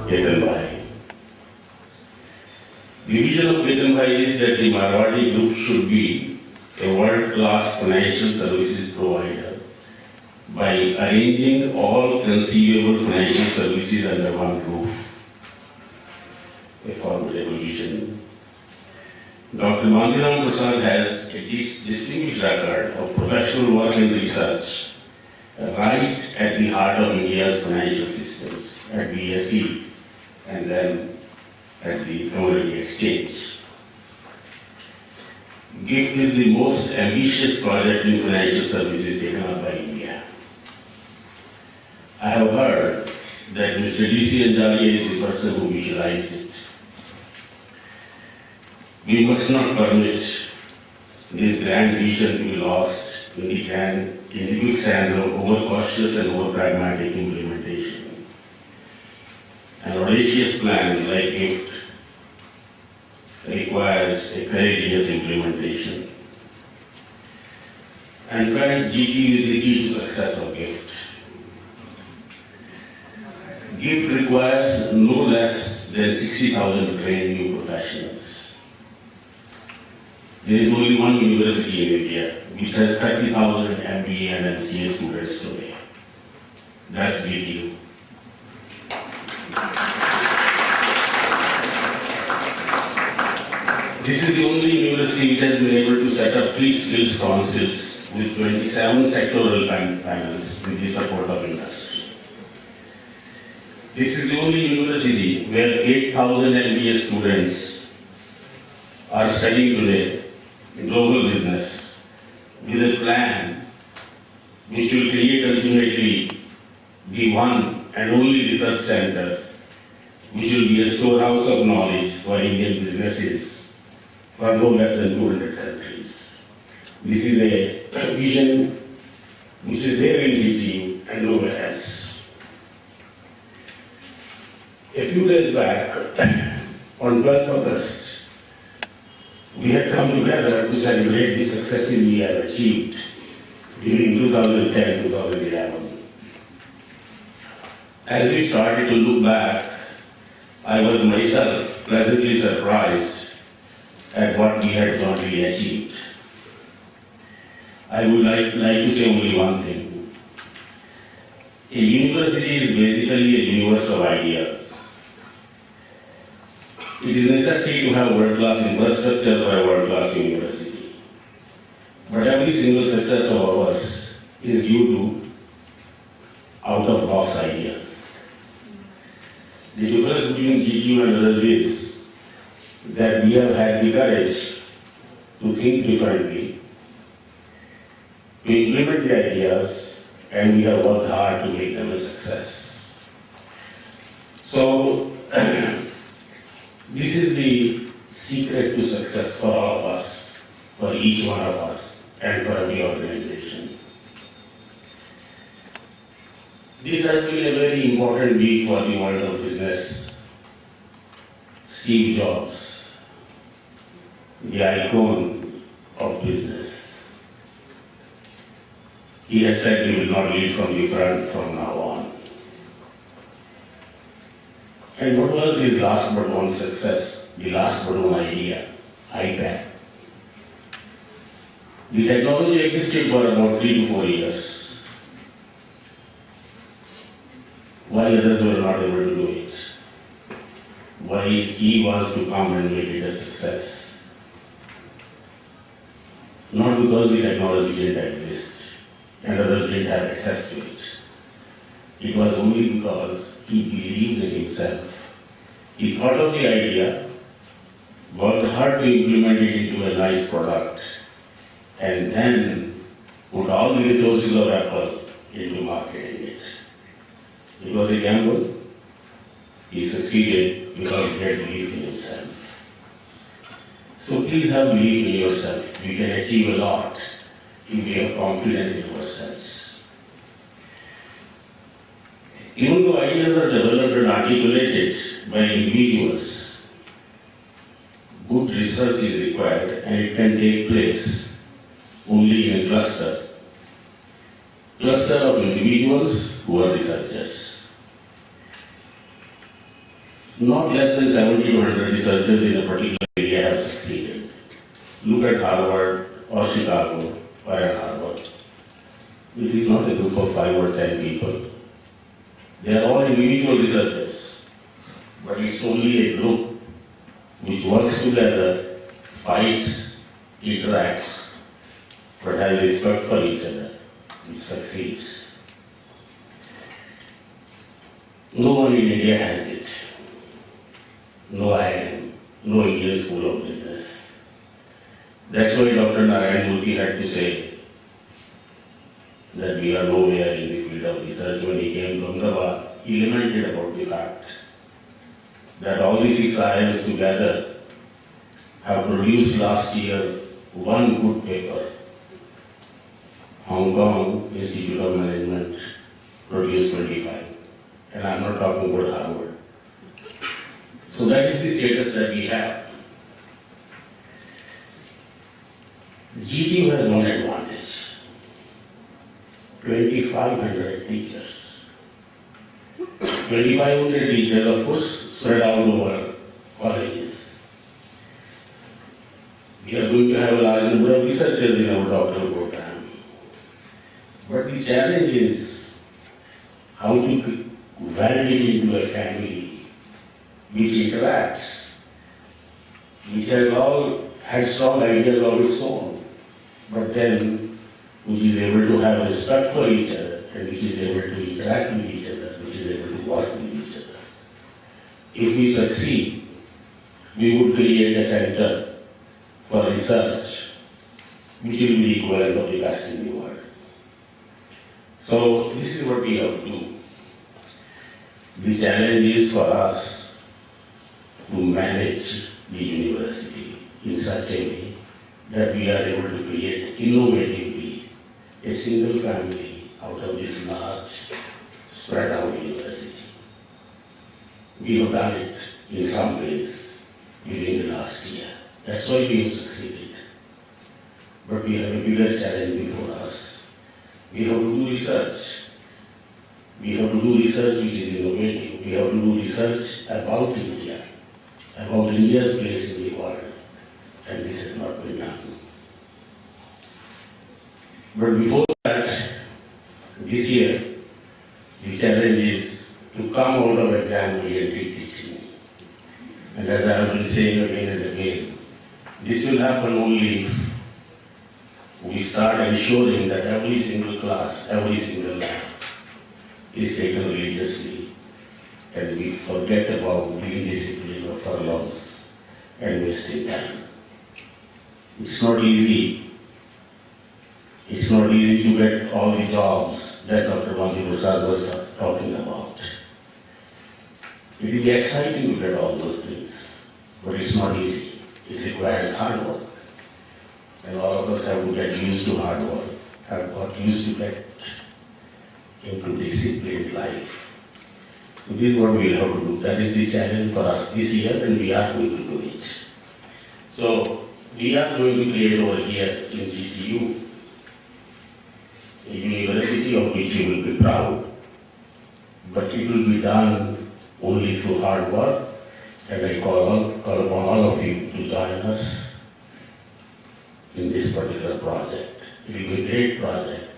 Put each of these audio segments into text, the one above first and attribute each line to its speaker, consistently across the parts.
Speaker 1: Aggarwal. The vision of Aggarwal is that the Marwadi Group should be a world-class financial services provider by arranging all conceivable financial services under one roof. A formidable vision. Dr. Mandiram Prasad has a distinguished record of professional work and research right at the heart of India's financial systems, at BSE and then at the Commodity Exchange. GIFT is the most ambitious project in financial services taken up by India. I have heard that Mr. D.C. Anjalia is the person who visualized it. We must not permit this grand vision to be lost in the quicksand of over-cautious and over-pragmatic implementation. An audacious plan like GIFT requires a courageous implementation. And friends, GTU is the key to success of GIFT. GIFT requires no less than 60,000 trained new professionals. There is only one university in India which has 30,000 MBA and MCA students today. That's GTU. This is the only university which has been able to set up 3 skills councils with 27 sectoral panels with the support of industry. This is the only university where 8,000 MBA students are studying today global business with a plan which will create ultimately the one and only research center which will be a storehouse of knowledge for Indian businesses for no less than 200 countries. This is a vision which is there in GTU and nowhere else. A few days back, on 12th August, we had come together to celebrate the successes we have achieved during 2010-2011. As we started to look back, I was myself pleasantly surprised at what we had jointly achieved. I would like to say only one thing. A university is basically a universe of ideas. It is necessary to have world-class infrastructure for a world-class university. But every single success of ours is due to out-of-box ideas. The difference between GTU and others is that we have had the courage to think differently, to implement the ideas, and we have worked hard to make them a success. So, this is the secret to success for all of us, for each one of us, and for every organization. This has been a very important week for the world of business. Steve Jobs, the icon of business. He has said he will not lead from the front from now on. And what was his last but one success, the last but one idea? iPad. The technology existed for about 3 to 4 years, while others were not able to do it. Why he was to come and make it a success. Not because the technology didn't exist and others didn't have access to it. It was only because he believed in himself. He thought of the idea, worked hard to implement it into a nice product, and then put all the resources of Apple into marketing it. It was a gamble. He succeeded because he had belief in himself. So please have belief in yourself. You can achieve a lot if you have confidence in yourselves. Even though ideas are developed and articulated by individuals, good research is required and it can take place only in a cluster of individuals who are researchers. Not less than 70 to 100 researchers in a particular area have succeeded. Look at Harvard or Chicago or at Harvard. It is not a group of 5 or 10 people. They are all individual researchers, but it's only a group which works together, fights, interacts, but has respect for each other, which succeeds. No one in India has it. No IIM, no Indian School of Business. That's why Dr. Narayan Murthy had to say that we are nowhere in the field of research. When he came to Aggarwal, he lamented about the fact that all the 6 IIMs together have produced last year one good paper. Hong Kong Institute of Management produced 25. And I'm not talking about Harvard. So that is the status that we have. GTU has one advantage. 2,500 teachers. 2,500 teachers, of course, spread out over colleges. We are going to have a large number of researchers in our doctoral program. But the challenge is how to validate into a family which interacts, which has strong ideas of its own, but then which is able to have respect for each other and which is able to interact with each other, which is able to work with each other. If we succeed, we would create a center for research which will be equivalent of the best in the world. So this is what we have to do. The challenge is for us to manage the university in such a way that we are able to create innovatively a single family out of this large, spread out university. We have done it in some ways during the last year. That's why we have succeeded. But we have a bigger challenge before us. We have to do research. We have to do research which is innovative. We have to do research about India, about India's place in the world, and this has not been done. But before that, this year, the challenge is to come out of exam-oriented teaching. And as I have been saying again and again, this will happen only if we start ensuring that every single class, every single lab is taken religiously, and we forget about being disciplined of furloughs and wasting time. It's not easy. It's not easy to get all the jobs that Dr. Mandi Prasad was talking about. It will be exciting to get all those things, but it's not easy. It requires hard work. And all of us have to get used to hard work, have got used to get into disciplined life. So this is what we will have to do. That is the challenge for us this year, and we are going to do it. So we are going to create over here in GTU a university of which you will be proud, but it will be done only through hard work, and I call upon all of you to join us in this particular project. It will be a great project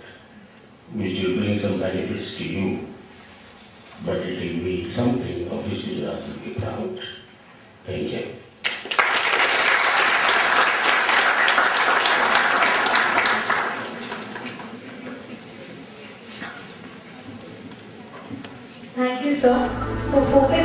Speaker 1: which will bring some benefits to you, but it will be something of which we are to be proud. Thank you.
Speaker 2: Thank you, sir, for focusing